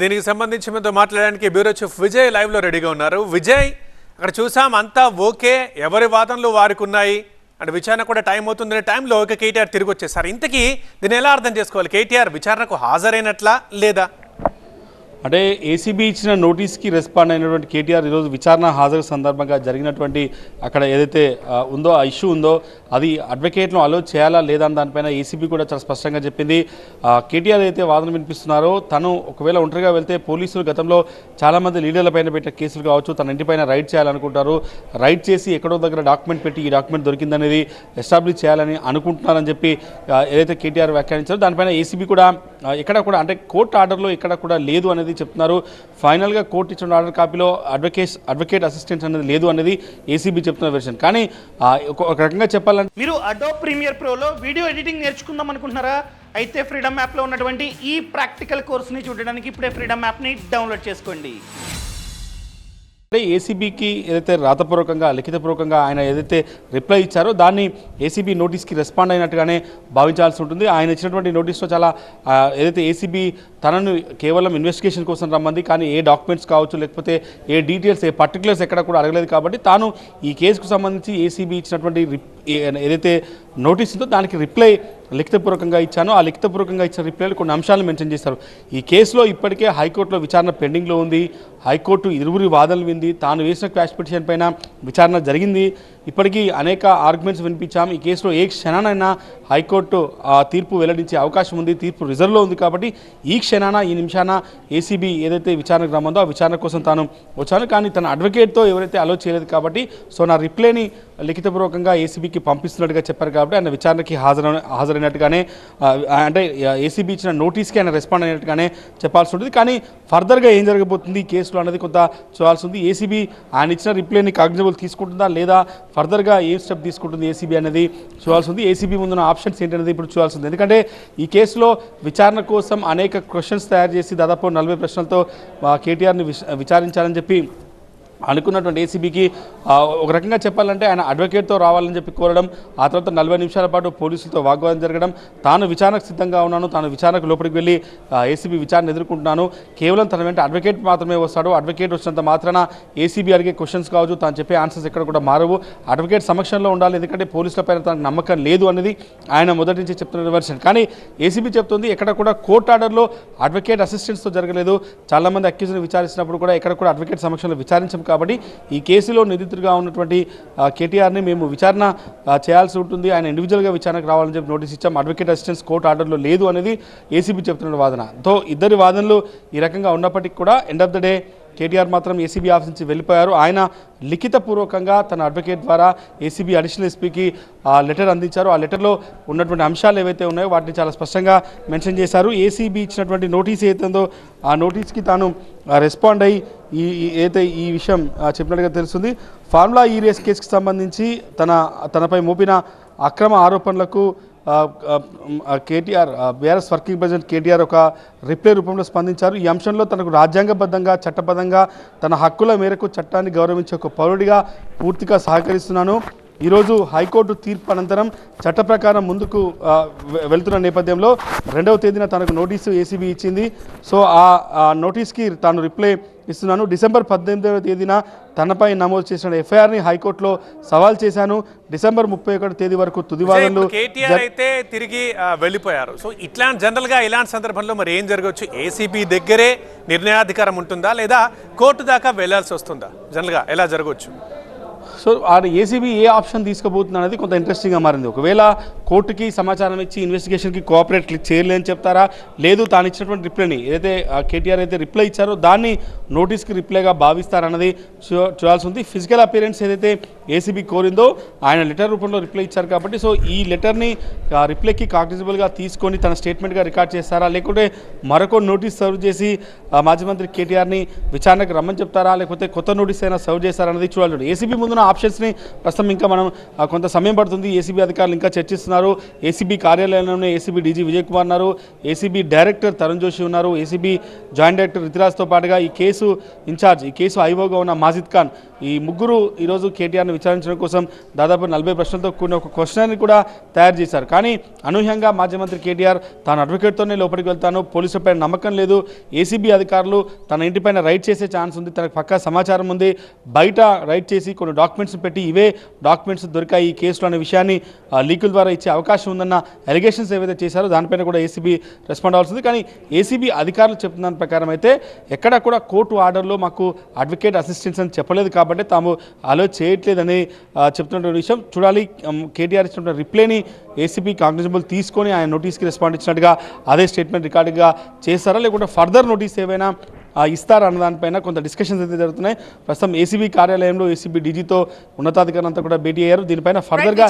దీనికి సంబంధించి మీతో మాట్లాడడానికి బ్యూరో చీఫ్ విజయ్ లైవ్లో రెడీగా ఉన్నారు. విజయ్, అక్కడ చూసాం అంతా ఓకే, ఎవరి వాదనలు వారికి ఉన్నాయి అండ్ విచారణ కూడా టైం అవుతుందనే టైంలో కేటీఆర్ తిరిగి వచ్చేసారు. ఇంతకీ దీన్ని ఎలా అర్థం చేసుకోవాలి? కేటీఆర్ విచారణకు హాజరైనట్లా లేదా? అంటే ఏసీబీ ఇచ్చిన నోటీస్కి రెస్పాండ్ అయినటువంటి కేటీఆర్ ఈరోజు విచారణ హాజరు సందర్భంగా జరిగినటువంటి అక్కడ ఏదైతే ఉందో ఆ ఇష్యూ ఉందో అది అడ్వకేట్ను అలో చేయాలా లేదా అని దానిపైన ఏసీబీ కూడా చాలా స్పష్టంగా చెప్పింది. కేటీఆర్ అయితే వాదన వినిపిస్తున్నారో తను ఒకవేళ ఒంటరిగా వెళ్తే పోలీసులు గతంలో చాలామంది లీడర్లపైన పెట్టిన కేసులు కావచ్చు, తన ఇంటిపైన రైడ్ చేయాలనుకుంటారు. రైడ్ చేసి ఎక్కడో దగ్గర డాక్యుమెంట్ పెట్టి ఈ డాక్యుమెంట్ దొరికిందనేది ఎస్టాబ్లిష్ చేయాలని అనుకుంటున్నారని చెప్పి ఏదైతే కేటీఆర్ వ్యాఖ్యానించారో దానిపైన ఏసీబీ కూడా ఎక్కడ కూడా అంటే కోర్టు ఆర్డర్లో ఎక్కడ కూడా లేదు అనేది చెప్తున్నారు. ఫైనల్గా కోర్టు ఇచ్చిన ఆర్డర్ కాపీలో అడ్వకేట్ అసిస్టెంట్ అనేది లేదు అనేది ఏసీబీ చెప్తున్న వెర్షన్. కానీ ఒక రకంగా చెప్పాలంటే మీరు అడోబ్ ప్రీమియర్ ప్రోలో వీడియో ఎడిటింగ్ నేర్చుకుందాం అనుకుంటున్నారా? అయితే ఫ్రీడమ్ యాప్లో ఉన్నటువంటి ఈ ప్రాక్టికల్ కోర్సుని చూడడానికి ఇప్పుడే ఫ్రీడమ్ యాప్ని డౌన్లోడ్ చేసుకోండి. ఏసీబీకి ఏదైతే రాతపూర్వకంగా లిఖితపూర్వకంగా ఆయన ఏదైతే రిప్లై ఇచ్చారో దాన్ని ఏసీబీ నోటీస్కి రెస్పాండ్ అయినట్టుగానే భావించాల్సి ఉంటుంది. ఆయన ఇచ్చినటువంటి నోటీస్లో చాలా ఏదైతే ఏసీబీ తనను కేవలం ఇన్వెస్టిగేషన్ కోసం రమ్మంది, కానీ ఏ డాక్యుమెంట్స్ కావచ్చు లేకపోతే ఏ డీటెయిల్స్ ఏ పర్టికులర్స్ ఎక్కడ కూడా అడగలేదు. కాబట్టి తాను ఈ కేసుకు సంబంధించి ఏసీబీ ఇచ్చినటువంటి ఏదైతే నోటీస్ ఉందో దానికి రిప్లై లిఖితపూర్వకంగా ఇచ్చానో ఆ లిఖితపూర్వకంగా ఇచ్చిన రిప్లైలో కొన్ని అంశాలను మెన్షన్ చేశారు. ఈ కేసులో ఇప్పటికే హైకోర్టులో విచారణ పెండింగ్లో ఉంది. హైకోర్టు ఇరువురి వాదనలు వింది. తాను వేసిన క్వాష్ పిటిషన్ పైన విచారణ జరిగింది. ఇప్పటికీ అనేక ఆర్గ్యుమెంట్స్ వినిపించాం. ఈ కేసులో ఏ క్షణానైనా హైకోర్టు తీర్పు వెల్లడించే అవకాశం ఉంది. తీర్పు రిజర్వ్లో ఉంది. కాబట్టి ఈ క్షణాన ఈ నిమిషాన ఏసీబీ ఏదైతే విచారణకు రమ్మందో ఆ విచారణ కోసం తాను వచ్చాను. కానీ తన అడ్వకేట్తో ఎవరైతే అలో చేయలేదు కాబట్టి నా రిప్లైని లిఖితపూర్వకంగా ఏసీబీకి పంపిస్తున్నట్టుగా చెప్పారు. కాబట్టి ఆయన విచారణకి హాజరైనట్టుగానే అంటే ఏసీబీ ఇచ్చిన నోటీస్కి ఆయన రెస్పాండ్ అయినట్టుగానే చెప్పాల్సి ఉంటుంది. కానీ ఫర్దర్గా ఏం జరగబోతుంది ఈ కేసులో అన్నది కొంత చూడాల్సి ఉంది. ఏసీబీ ఆయన ఇచ్చిన రిప్లైని కాగ్నిజబుల్ తీసుకుంటుందా లేదా, ఫర్దర్గా ఏ స్టెప్ తీసుకుంటుంది ఏసీబీ అనేది చూడాల్సి ఉంది. ఏసీబీ ముందున్న ఆప్షన్స్ ఏంటనేది ఇప్పుడు చూడాల్సి ఉంది. ఎందుకంటే ఈ కేసులో విచారణ కోసం అనేక క్వశ్చన్స్ తయారు చేసి దాదాపు 40 ప్రశ్నలతో కేటీఆర్ని విచారించాలని చెప్పి అనుకున్నటువంటి ఏసీబీకి ఒక రకంగా చెప్పాలంటే ఆయన అడ్వకేట్తో రావాలని చెప్పి కోరడం, ఆ తర్వాత 40 నిమిషాల పాటు పోలీసులతో వాగ్వాదం జరగడం, తాను విచారణకు సిద్ధంగా ఉన్నాను, తాను విచారణకు లోపలికి వెళ్ళి ఏసీబీ విచారణ ఎదుర్కొంటున్నాను, కేవలం తన వెంట అడ్వకేట్ మాత్రమే వస్తాడు, అడ్వకేట్ వచ్చినంత మాత్రాన ఏసీబీ అడిగే క్వశ్చన్స్ కావచ్చు, తాను చెప్పే ఆన్సర్స్ ఎక్కడ కూడా మారవు, అడ్వకేట్ సమక్షంలో ఉండాలి, ఎందుకంటే పోలీసులపైన తనకు నమ్మకం లేదు అనేది ఆయన మొదటి నుంచి చెప్తున్న వెర్షన్. కానీ ఏసీబీ చెప్తుంది ఎక్కడ కూడా కోర్టు ఆర్డర్లో అడ్వకేట్ అసిస్టెంట్స్తో జరగలేదు. చాలామంది అక్యూజ్ని విచారిస్తున్నప్పుడు కూడా ఎక్కడ కూడా అడ్వకేట్ సమక్షంలో విచారించాం. కాబట్టి ఈ కేసులో నిందితుడిగా ఉన్నటువంటి కేటీఆర్ని మేము విచారణ చేయాల్సి ఉంటుంది, ఆయన ఇండివిజువల్గా విచారణకు రావాలని చెప్పి నోటీస్ ఇచ్చాం. అడ్వకేట్ అసిస్టెన్స్ కోర్టు ఆర్డర్లో లేదు అనేది ఏసీబీ చెప్తున్న వాదన. తో ఇద్దరి వాదనలు ఈ రకంగా ఉన్నప్పటికీ కూడా end of the day KTR మాత్రం ఏసీబీ ఆఫీస్ నుంచి వెళ్ళిపోయారు. ఆయన లిఖితపూర్వకంగా తన అడ్వకేట్ ద్వారా ఏసీబీ అడిషనల్ ఎస్పీకి లెటర్ అందించారు. ఆ లెటర్లో ఉన్నటువంటి అంశాలు ఏవైతే ఉన్నాయో వాటిని చాలా స్పష్టంగా మెన్షన్ చేశారు. ఏసీబీ ఇచ్చినటువంటి నోటీస్ ఏదైతే ఉందో ఆ నోటీస్కి తాను రెస్పాండ్ అయ్యి ఈ విషయం చెప్పినట్టుగా తెలుస్తుంది. ఫార్ములా ఈ రేస్ కేసుకి సంబంధించి తనపై మోపిన అక్రమ ఆరోపణలకు KTR BRS working president KTR ఒక రిప్లై రూపంలో స్పందించారు. ఈ అంశంలో తనకు రాజ్యాంగబద్ధంగా చట్టబద్ధంగా తన హక్కుల మేరకు చట్టాన్ని గౌరవించే ఒక పౌరుడిగా పూర్తిగా సహకరిస్తున్నాను. ఈరోజు హైకోర్టు తీర్పు అనంతరం చట్ట ప్రకారం ముందుకు వెళ్తున్న నేపథ్యంలో 2వ తేదీన తనకు నోటీసు ఏసీబీ ఇచ్చింది. సో ఆ నోటీస్కి తాను రిప్లై ఇస్తున్నాను. డిసెంబర్ 18వ తేదీన తనపై నమోదు చేసిన ఎఫ్ఐఆర్ని హైకోర్టులో సవాల్ చేశాను. డిసెంబర్ 31వ తేదీ వరకు తుదివాదనలు. కేటీఆర్ అయితే తిరిగి వెళ్ళిపోయారు. సో జనరల్గా ఇలాంటి సందర్భంలో మరి ఏం జరగవచ్చు? ఏసీబీ దగ్గరే నిర్ణయాధికారం ఉంటుందా లేదా కోర్టు దాకా వెళ్లాల్సి వస్తుందా? జనరల్గా ఎలా జరగవచ్చు? సో ఏసీబీ ఏ ఆప్షన్ తీసుకోబోతుంది అనేది కొంత ఇంట్రెస్టింగ్గా మారింది. ఒకవేళ కోర్టుకి సమాచారం ఇచ్చి ఇన్వెస్టిగేషన్కి కోఆపరేట్ చేయలేని చెప్తారా, లేదు తాను ఇచ్చినటువంటి రిప్లైని ఏదైతే కేటీఆర్ అయితే రిప్లై ఇచ్చారో దాన్ని నోటీస్కి రిప్లైగా భావిస్తారన్నది చూడాల్సి ఉంది. ఫిజికల్ అపియరెన్స్ ఏదైతే ఏసీబీ కోరిందో ఆయన లెటర్ రూపంలో రిప్లై ఇచ్చారు కాబట్టి సో ఈ లెటర్ని రిప్లైకి కాగ్నిజబుల్గా తీసుకొని తన స్టేట్మెంట్గా రికార్డ్ చేస్తారా, లేకుంటే మరొక నోటీస్ సర్వ్ చేసి మాజీ మంత్రి కేటీఆర్ని విచారణకు రమ్మని చెప్తారా, లేకపోతే కొత్త నోటీస్ అయినా సర్వ్ చేస్తారన్నది చూడాలి. ఏసీబీ ముందున ఆప్షన్స్ని ప్రస్తుతం ఇంకా మనం కొంత సమయం పడుతుంది. ఏసీబీ అధికారులు ఇంకా చర్చిస్తున్నారు. ఏసీబీ కార్యాలయంలోనే ఏసీబీ డీజీ విజయ్ కుమార్ ఉన్నారు, ఏసీబీ డైరెక్టర్ తరుణ్ జోషి ఉన్నారు, ఏసీబీ జాయింట్ డైరెక్టర్ రితిరాజ్తో పాటుగా ఈ కేసు ఇన్ఛార్జ్, ఈ కేసు ఐఓగా ఉన్న మాజిద్ ఖాన్, ఈ ముగ్గురు ఈరోజు కేటీఆర్ను విచారించడం కోసం దాదాపు 40 ప్రశ్నలతో కూడిన ఒక క్వశ్చన్ని కూడా తయారు చేశారు. కానీ అనూహ్యంగా మాజీ మంత్రి కేటీఆర్ తాను అడ్వకేట్తోనే లోపలికి వెళ్తాను, పోలీసులపై నమ్మకం లేదు, ఏసీబీ అధికారులు తన ఇంటిపైన రైడ్ చేసే ఛాన్స్ ఉంది, తనకు పక్కా సమాచారం ఉంది, బయట రైడ్ చేసి కొన్ని డాక్యుమెంట్స్ పెట్టి ఇవే డాక్యుమెంట్స్ దొరికాయి ఈ కేసులో అనే విషయాన్ని లీకుల ద్వారా ఇచ్చే అవకాశం ఉందన్న ఎలిగేషన్స్ ఏవైతే చేశారో దానిపైన కూడా ఏసీబీ రెస్పాండ్ అవ్వాల్సింది. కానీ ఏసీబీ అధికారులు చెప్తున్న దాని ప్రకారం అయితే ఎక్కడా కూడా కోర్టు ఆర్డర్లో మాకు అడ్వకేట్ అసిస్టెన్స్ అని చెప్పలేదు కాబట్టి తాము అలో చేయట్లేదని చెప్తున్న విషయం చూడాలి. కేటీఆర్ ఇచ్చినటువంటి రిప్లైని ఏసీబీ కాగ్నిజబుల్ తీసుకొని ఆయన నోటీస్కి రెస్పాండ్ ఇచ్చినట్టుగా అదే స్టేట్మెంట్ రికార్డుగా చేస్తారా లేకుంటే ఫర్దర్ నోటీస్ ఏవైనా ఇస్తారా అన్న దానిపైన కొంత డిస్కషన్స్ అయితే జరుగుతున్నాయి. ప్రస్తుతం ఏసీబీ కార్యాలయంలో ఏసీబీ డీజీతో ఉన్నతాధికారులంతా కూడా భేటీ అయ్యారు. దీనిపైన ఫర్దర్గా